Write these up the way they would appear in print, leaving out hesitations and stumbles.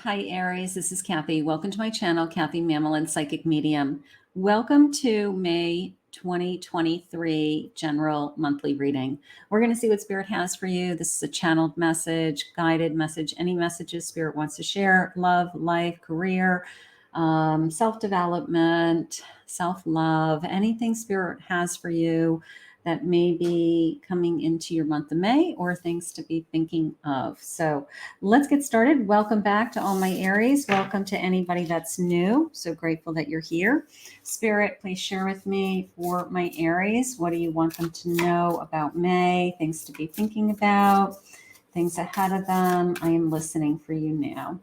Hi, Aries. This is Kathy. Welcome to my channel, Kathy Mamolen, Psychic Medium. Welcome to May 2023 General Monthly Reading. We're going to see what Spirit has for you. This is a channeled message, guided message, any messages Spirit wants to share, love, life, career, self-development, self-love, anything Spirit has for you that may be coming into your month of May or things to be thinking of. So let's get started. Welcome back to all my Aries. Welcome to anybody that's new. So grateful that you're here. Spirit, please share with me for my Aries. What do you want them to know about May? Things to be thinking about, things ahead of them. I am listening for you now.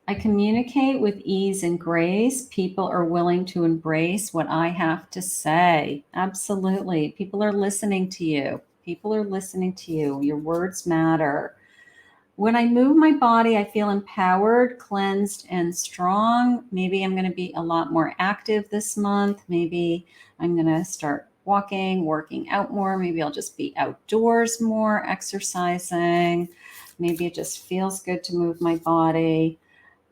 I communicate with ease and grace. People are willing to embrace what I have to say. Absolutely. People are listening to you. People are listening to you. Your words matter. When I move my body, I feel empowered, cleansed, and strong. Maybe I'm going to be a lot more active this month. Maybe I'm going to start walking, working out more. Maybe I'll just be outdoors more, exercising. Maybe it just feels good to move my body.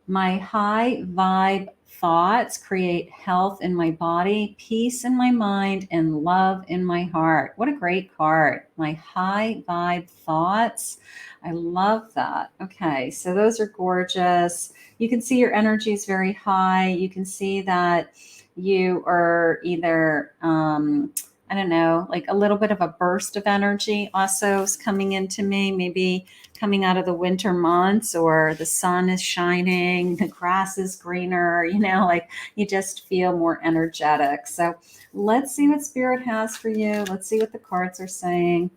My high vibe thoughts create health in my body, peace in my mind, and love in my heart. What a great card. My high vibe thoughts. I love that. Okay, so those are gorgeous. You can see your energy is very high. You can see that you are either, I don't know, like a little bit of a burst of energy also is coming into me, maybe coming out of the winter months, or the sun is shining, the grass is greener, like you just feel more energetic. So let's see what Spirit has for you. Let's see what the cards are saying.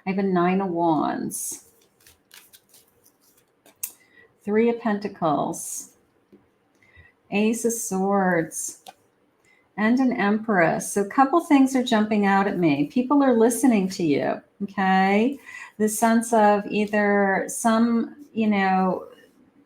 I have a 9 of Wands, 3 of Pentacles, Ace of Swords, and an Empress. So a couple things are jumping out at me. People are listening to you, okay? The sense of either some,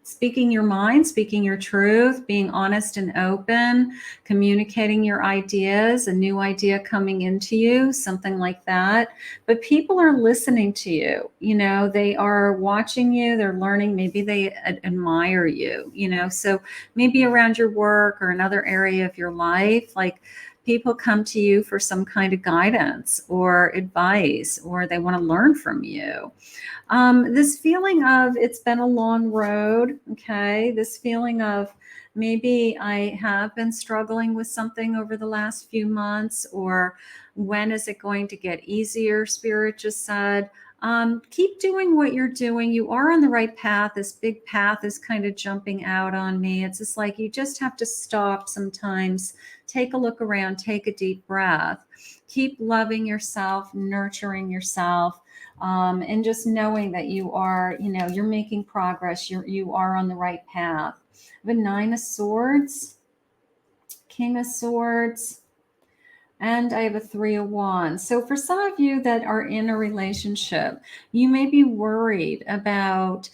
speaking your mind, speaking your truth, being honest and open, communicating your ideas, a new idea coming into you, something like that. But people are listening to you. They are watching you, they're learning, maybe they admire you, so maybe around your work or another area of your life, like people come to you for some kind of guidance or advice, or they want to learn from you. This feeling of it's been a long road, okay? This feeling of maybe I have been struggling with something over the last few months, or when is it going to get easier? Spirit just said, keep doing what you're doing. You are on the right path. This big path is kind of jumping out on me. It's just like you just have to stop sometimes, take a look around, take a deep breath, keep loving yourself, nurturing yourself. And just knowing that you are, you're making progress. You are on the right path. I have a 9 of Swords, King of Swords, and I have a 3 of Wands. So for some of you that are in a relationship, you may be worried about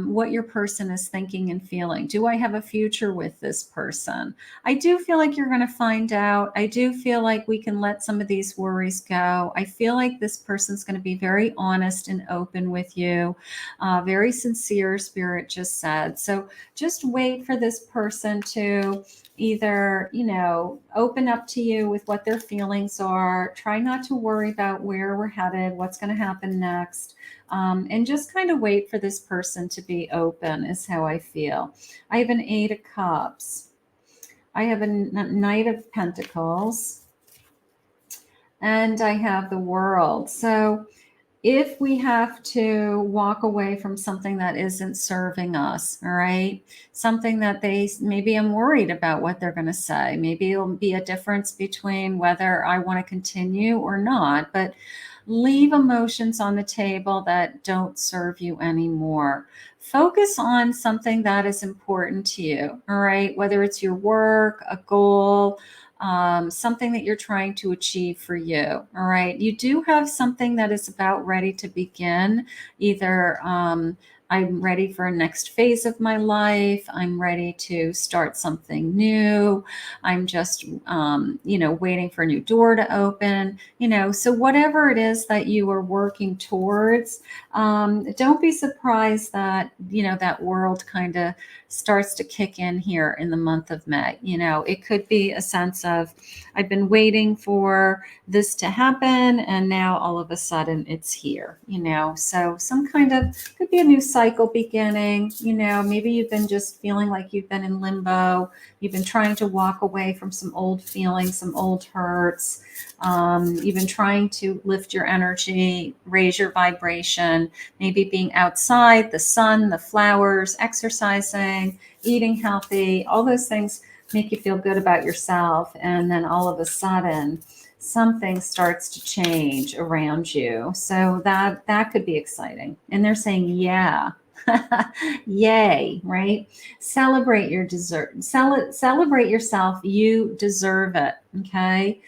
what your person is thinking and feeling. Do I have a future with this person? I do feel like you're going to find out. I do feel like we can let some of these worries go. I feel like this person's going to be very honest and open with you. Very sincere, Spirit just said. So just wait for this person to either, open up to you with what their feelings are. Try not to worry about where we're headed, what's going to happen next. And just kind of wait for this person to be open is how I feel. I have an 8 of Cups. I have a Knight of Pentacles. And I have the World. So if we have to walk away from something that isn't serving us, all right, something that maybe I'm worried about what they're going to say. Maybe it'll be a difference between whether I want to continue or not, but leave emotions on the table that don't serve you anymore. Focus on something that is important to you, all right, whether it's your work, a goal, something that you're trying to achieve for you. All right. You do have something that is about ready to begin, either I'm ready for a next phase of my life. I'm ready to start something new. I'm just, waiting for a new door to open, so whatever it is that you are working towards, don't be surprised that, that world kind of starts to kick in here in the month of May. It could be a sense of, I've been waiting for this to happen, and now all of a sudden it's here, so some kind of, could be a new cycle beginning, maybe you've been just feeling like you've been in limbo. You've been trying to walk away from some old feelings, some old hurts. You've been trying to lift your energy, raise your vibration, maybe being outside, the sun, the flowers, exercising, eating healthy, all those things make you feel good about yourself. And then all of a sudden, something starts to change around you. So that could be exciting. And they're saying, yeah. Yay, right? Celebrate your dessert. Celebrate yourself. You deserve it. Okay.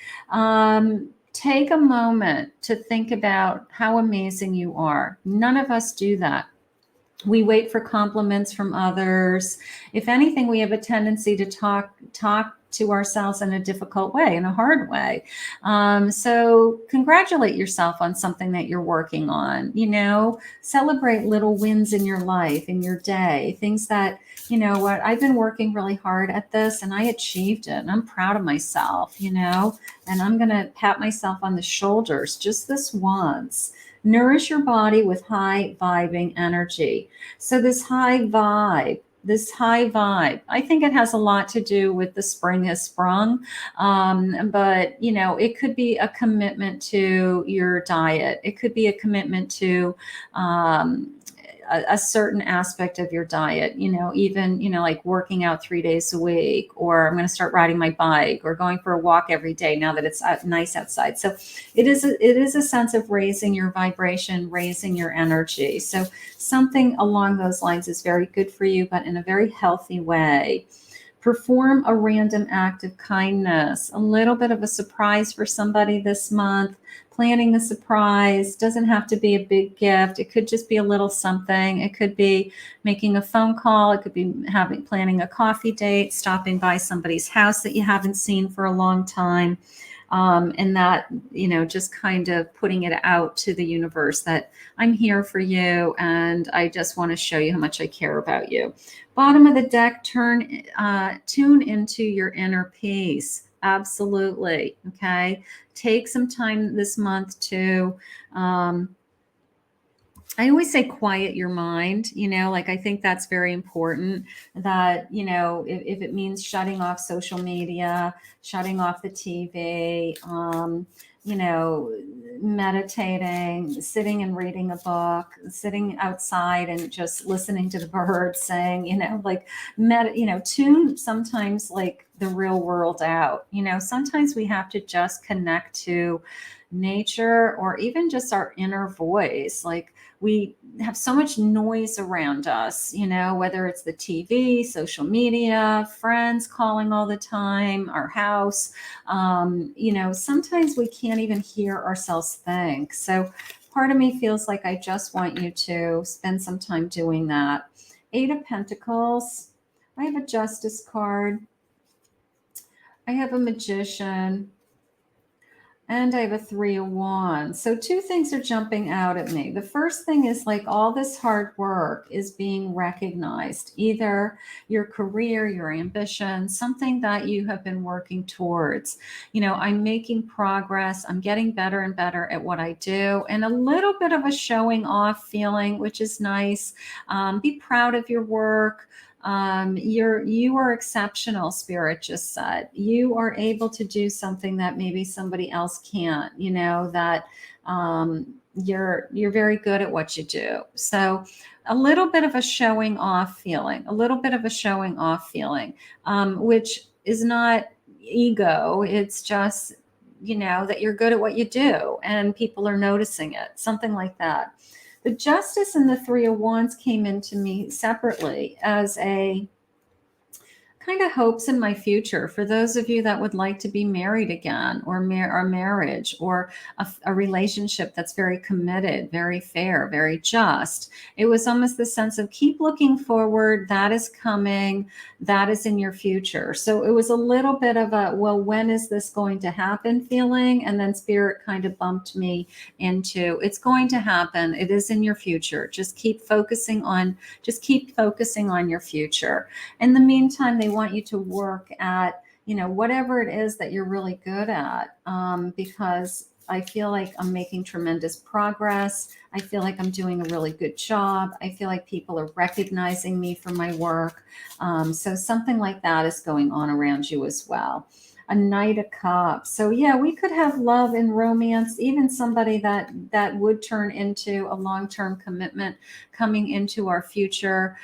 Take a moment to think about how amazing you are. None of us do that. We wait for compliments from others. If anything, we have a tendency to talk to ourselves in a difficult way, in a hard way. So congratulate yourself on something that you're working on, celebrate little wins in your life, in your day, things that, what, I've been working really hard at this and I achieved it and I'm proud of myself, and I'm going to pat myself on the shoulders just this once. Nourish your body with high vibing energy. So this high vibe, I think it has a lot to do with the spring has sprung. But, it could be a commitment to your diet. It could be a commitment to a certain aspect of your diet, even, like working out 3 days a week, or I'm going to start riding my bike or going for a walk every day now that it's nice outside. So it is a sense of raising your vibration, raising your energy. So something along those lines is very good for you, but in a very healthy way. Perform a random act of kindness, a little bit of a surprise for somebody this month. Planning the surprise doesn't have to be a big gift. It could just be a little something. It could be making a phone call. It could be planning a coffee date, stopping by somebody's house that you haven't seen for a long time. And that, just kind of putting it out to the universe that I'm here for you and I just want to show you how much I care about you. Bottom of the deck, tune into your inner peace. Absolutely. Okay. Take some time this month to, I always say quiet your mind, I think that's very important that, if it means shutting off social media, shutting off the TV, meditating, sitting and reading a book, sitting outside and just listening to the birds saying, tune sometimes like the real world out. Sometimes we have to just connect to nature or even just our inner voice. Like we have so much noise around us, whether it's the TV, social media, friends calling all the time, our house, sometimes we can't even hear ourselves think. So part of me feels like I just want you to spend some time doing that. 8 of Pentacles. I have a Justice card. I have a Magician. And I have a 3 of Wands. So 2 things are jumping out at me. The first thing is like all this hard work is being recognized, either your career, your ambition, something that you have been working towards. I'm making progress. I'm getting better and better at what I do. And a little bit of a showing off feeling, which is nice. Be proud of your work. You are exceptional, Spirit just said. You are able to do something that maybe somebody else can't, that you're very good at what you do. So a little bit of a showing off feeling, which is not ego. It's just, that you're good at what you do and people are noticing it, something like that. The Justice and the 3 of Wands came into me separately as a kind of hopes in my future for those of you that would like to be married again, or marriage, or a relationship that's very committed, very fair, very just. It was almost the sense of keep looking forward. That is coming. That is in your future. So it was a little bit of a, well, when is this going to happen feeling? And then Spirit kind of bumped me into, it's going to happen. It is in your future. Just keep focusing on your future. In the meantime, they want you to work at, whatever it is that you're really good at, because I feel like I'm making tremendous progress. I feel like I'm doing a really good job. I feel like people are recognizing me for my work. So something like that is going on around you as well. A Knight of Cups. So yeah, we could have love and romance, even somebody that would turn into a long-term commitment coming into our future.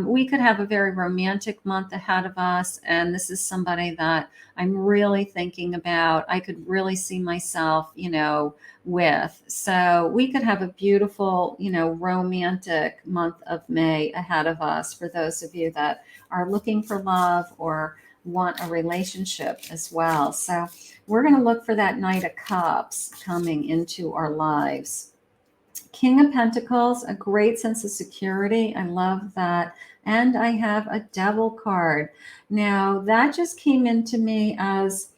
We could have a very romantic month ahead of us, and this is somebody that I'm really thinking about. I could really see myself, with. So we could have a beautiful, romantic month of May ahead of us for those of you that are looking for love or want a relationship as well. So we're going to look for that Knight of Cups coming into our lives. King of Pentacles, a great sense of security. I love that. And I have a Devil card. Now that just came into me as,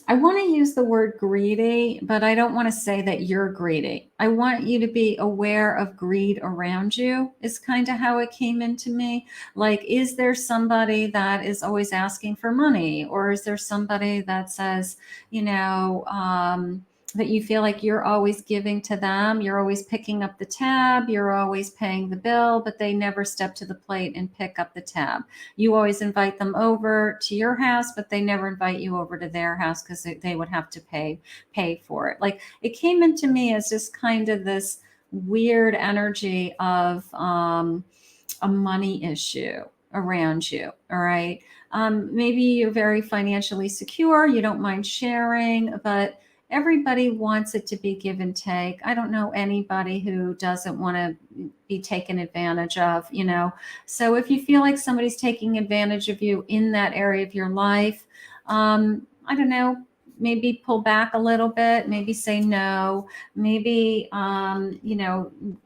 I want to use the word greedy, but I don't want to say that you're greedy. I want you to be aware of greed around you, is kind of how it came into me. Like, is there somebody that is always asking for money? Or is there somebody that says, that you feel like you're always giving to them? You're always picking up the tab. You're always paying the bill, but they never step to the plate and pick up the tab. You always invite them over to your house, but they never invite you over to their house because they would have to pay for it. Like, it came into me as just kind of this weird energy of a money issue around you. All right. Maybe you're very financially secure. You don't mind sharing, but everybody wants it to be give and take. I don't know anybody who doesn't want to be taken advantage of, So if you feel like somebody's taking advantage of you in that area of your life, I don't know, maybe pull back a little bit, maybe say no, maybe,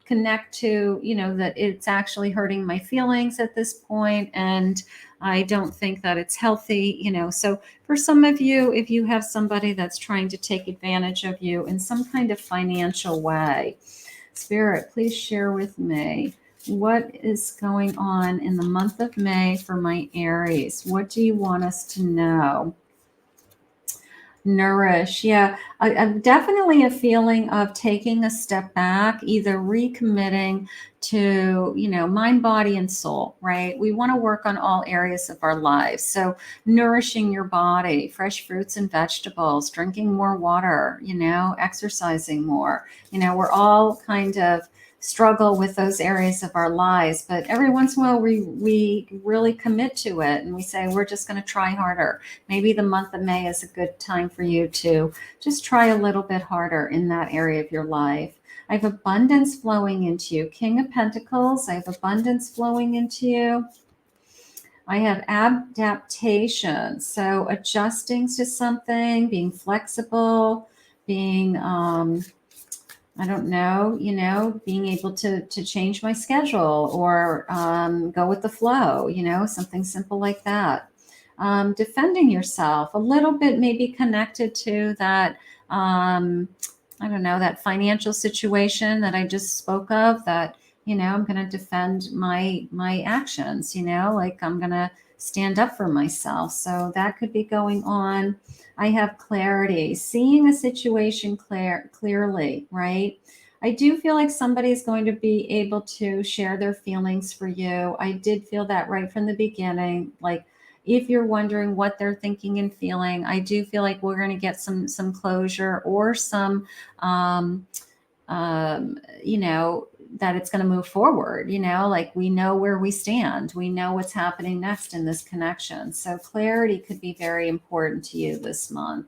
connect to, that it's actually hurting my feelings at this point, and I don't think that it's healthy, So for some of you, if you have somebody that's trying to take advantage of you in some kind of financial way, Spirit, please share with me what is going on in the month of May for my Aries. What do you want us to know? Nourish. Yeah, I'm definitely a feeling of taking a step back, either recommitting to, mind, body, and soul, right? We want to work on all areas of our lives. So nourishing your body, fresh fruits and vegetables, drinking more water, exercising more. We're all kind of struggle with those areas of our lives, but every once in a while we really commit to it and we say we're just going to try harder. Maybe the month of May is a good time for you to just try a little bit harder in that area of your life. I have abundance flowing into you. King of Pentacles, I have abundance flowing into you. I have adaptation, so adjusting to something, being flexible, being I don't know, being able to change my schedule or go with the flow, something simple like that. Defending yourself, a little bit maybe connected to that, I don't know, that financial situation that I just spoke of, that, I'm going to defend my actions, like I'm going to stand up for myself. So that could be going on. I have clarity, seeing a situation clearly, right? I do feel like somebody is going to be able to share their feelings for you. I did feel that right from the beginning. Like, if you're wondering what they're thinking and feeling, I do feel like we're going to get some closure or some, that it's going to move forward, like we know where we stand. We know what's happening next in this connection. So clarity could be very important to you this month.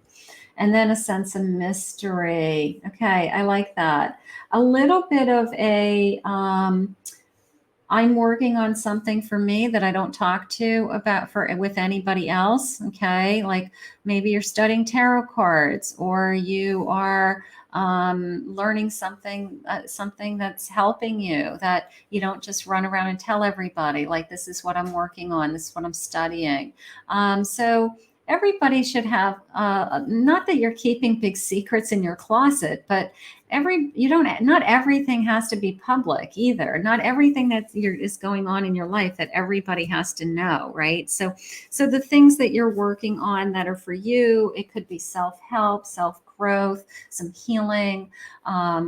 And then a sense of mystery. Okay, I like that. A little bit of a, I'm working on something for me that I don't talk to about with anybody else. Okay. Like maybe you're studying tarot cards, or you are learning something that's helping you, that you don't just run around and tell everybody, like, this is what I'm working on, this is what I'm studying. So everybody should have, not that you're keeping big secrets in your closet, but not everything has to be public either. Not everything is going on in your life that everybody has to know, right? So the things that you're working on that are for you, it could be self-help, self-growth, some healing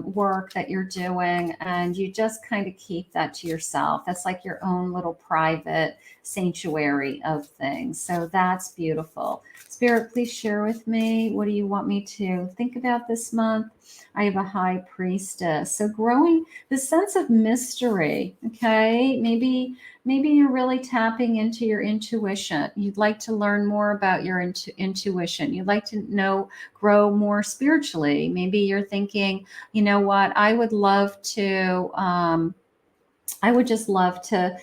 work that you're doing, and you just kind of keep that to yourself. That's like your own little private sanctuary of things. So that's beautiful. Spirit, please share with me, what do you want me to think about this month? I have a high priestess. So growing the sense of mystery. Okay. Maybe you're really tapping into your intuition. You'd like to learn more about your intuition. You'd like to grow more spiritually. Maybe you're thinking, you know what, I would just love to,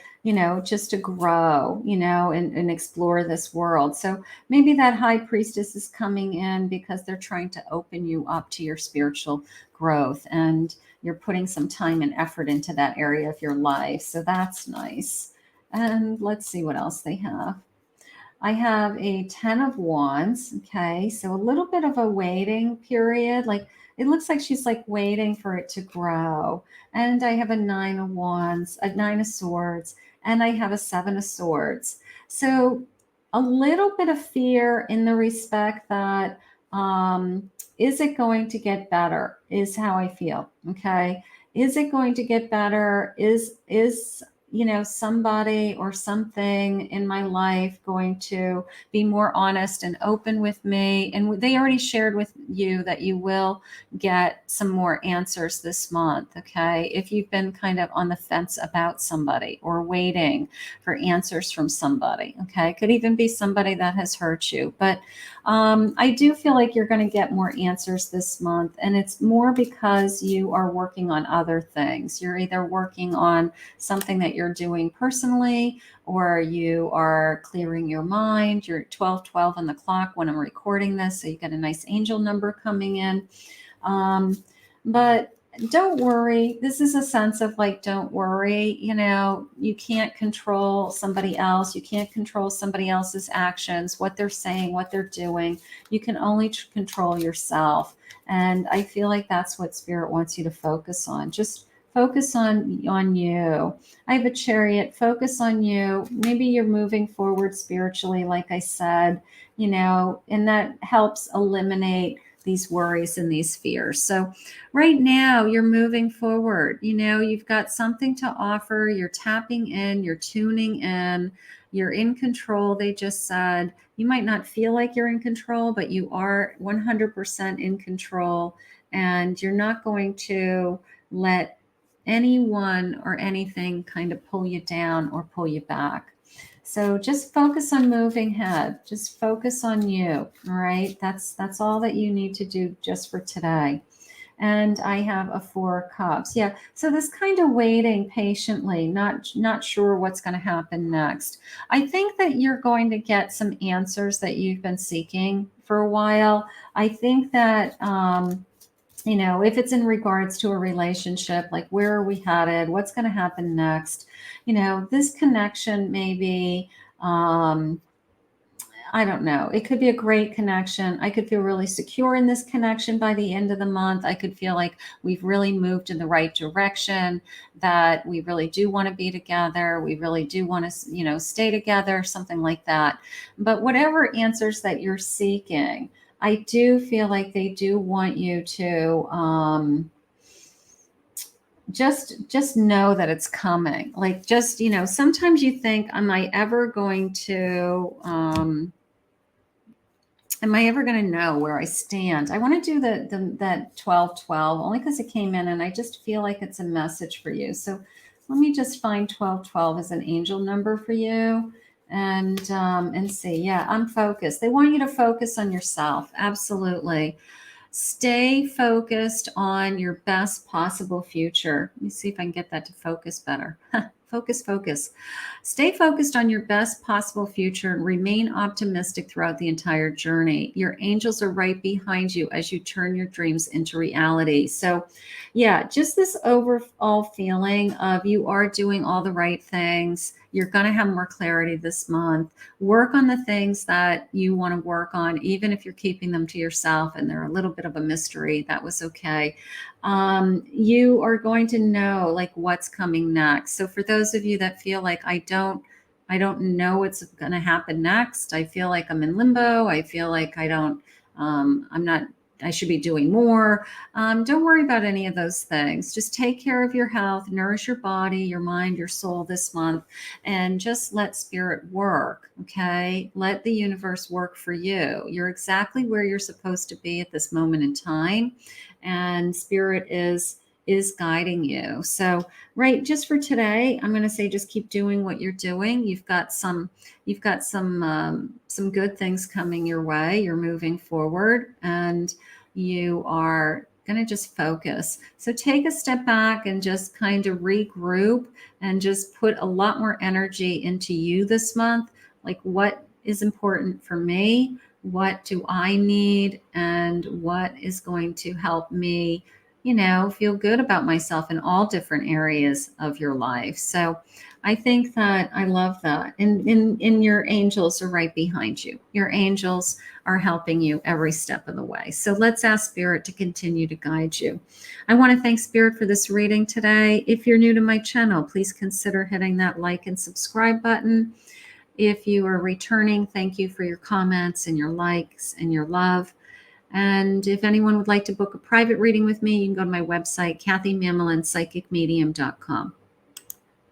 just to grow, and explore this world. So maybe that high priestess is coming in because they're trying to open you up to your spiritual growth, and you're putting some time and effort into that area of your life. So that's nice. And let's see what else they have. I have a 10 of Wands. Okay. So a little bit of a waiting period. Like it looks like she's like waiting for it to grow. And I have a 9 of Wands, a 9 of Swords, and I have a 7 of Swords. So a little bit of fear in the respect that, is it going to get better? Is how I feel. Okay. Is it going to get better? Is somebody or something in my life going to be more honest and open with me? And they already shared with you that you will get some more answers this month. Okay. If you've been kind of on the fence about somebody or waiting for answers from somebody. Okay. Could even be somebody that has hurt you. But I do feel like you're going to get more answers this month. And it's more because you are working on other things. You're either working on something that you're doing personally, or you are clearing your mind. You're at 12:12 on the clock when I'm recording this, so you get a nice angel number coming in. But don't worry. This is a sense of like, don't worry. You can't control somebody else. You can't control somebody else's actions, what they're saying, what they're doing. You can only control yourself. And I feel like that's what Spirit wants you to focus on. Just focus on you. I have a Chariot. Focus on you. Maybe you're moving forward spiritually, like I said, and that helps eliminate these worries and these fears. So right now you're moving forward. You've got something to offer. You're tapping in, you're tuning in, you're in control. They just said you might not feel like you're in control, but you are 100% in control, and you're not going to let anyone or anything kind of pull you down or pull you back. So just focus on moving ahead. Just focus on you. All right. That's all that you need to do just for today. And I have a 4 of Cups. Yeah. So this kind of waiting patiently, not sure what's going to happen next. I think that you're going to get some answers that you've been seeking for a while. I think that, if it's in regards to a relationship, like where are we headed? What's going to happen next? This connection maybe, I don't know. It could be a great connection. I could feel really secure in this connection by the end of the month. I could feel like we've really moved in the right direction, that we really do want to be together. We really do want to, stay together, something like that. But whatever answers that you're seeking, I do feel like they do want you to just know that it's coming. Like just, sometimes you think, am I ever going to know where I stand? I want to do that 12:12 only because it came in and I just feel like it's a message for you. So let me just find 12:12 as an angel number for you. And see. Yeah, I'm focused. They want you to focus on yourself. Absolutely. Stay focused on your best possible future. Let me see if I can get that to focus better. Focus, focus. Stay focused on your best possible future and remain optimistic throughout the entire journey. Your angels are right behind you as you turn your dreams into reality. So, yeah, just this overall feeling of you are doing all the right things. You're going to have more clarity this month. Work on the things that you want to work on, even if you're keeping them to yourself and they're a little bit of a mystery. That was okay. You are going to know like what's coming next. So for those of you that feel like I don't know what's going to happen next. I feel like I'm in limbo. I feel like I'm not, I should be doing more. Don't worry about any of those things. Just take care of your health, nourish your body, your mind, your soul this month, and just let spirit work. Okay. Let the universe work for you. You're exactly where you're supposed to be at this moment in time. And spirit is guiding you. So, right, just for today, I'm going to say just keep doing what you're doing. You've got some good things coming your way. You're moving forward, and you are going to just focus. So take a step back and just kind of regroup and just put a lot more energy into you this month. Like, what is important for me? What do I need? And what is going to help me, feel good about myself in all different areas of your life. So I think that I love that. And your angels are right behind you. Your angels are helping you every step of the way. So let's ask Spirit to continue to guide you. I want to thank Spirit for this reading today. If you're new to my channel, please consider hitting that like and subscribe button. If you are returning, thank you for your comments and your likes and your love. And if anyone would like to book a private reading with me, you can go to my website, KathyMamolenPsychicMedium.com.